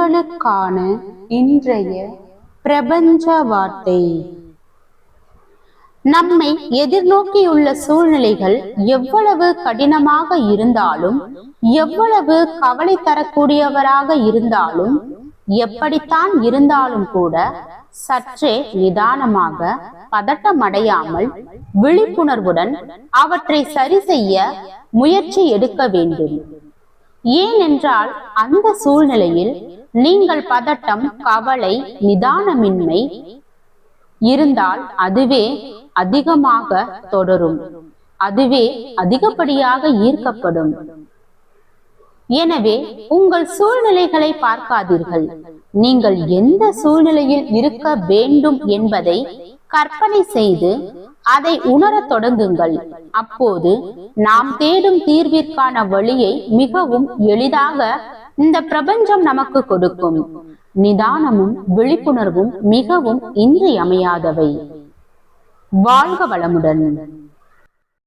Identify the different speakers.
Speaker 1: உங்களுக்கான இன்றைய பிரபஞ்ச வார்த்தை. நம்மை எதிர்நோக்கியுள்ள சூழ்நிலைகள் எவ்வளவு கடினமாக இருந்தாலும், எவ்வளவு கவலை தரக்கூடியவராக இருந்தாலும், எப்படித்தான் இருந்தாலும் கூட சற்றே நிதானமாக, பதட்டமடையாமல், விழிப்புணர்வுடன் அவற்றை சரி செய்ய முயற்சி எடுக்க வேண்டும். ஏனென்றால் அந்த சூழ்நிலையில் நீங்கள் பதட்டம், கவலை, நிதானமின்மை இருந்தால் அதுவே அதிகமாக தொடரும், அதுவே அதிகப்படியாக ஈர்க்கப்படும். எனவே உங்கள் சூழ்நிலைகளை பார்க்காதீர்கள். நீங்கள் எந்த சூழ்நிலையில் இருக்க வேண்டும் என்பதை கற்பனை செய்து அதை உணரத் தொடங்குங்கள். அப்போது நாம் தேடும் தீர்விற்கான வழியை மிகவும் எளிதாக இந்த பிரபஞ்சம் நமக்கு கொடுக்கும். நிதானமும் விழிப்புணர்வும் மிகவும் இன்றியமையாதவை. வாழ்க வளமுடன்.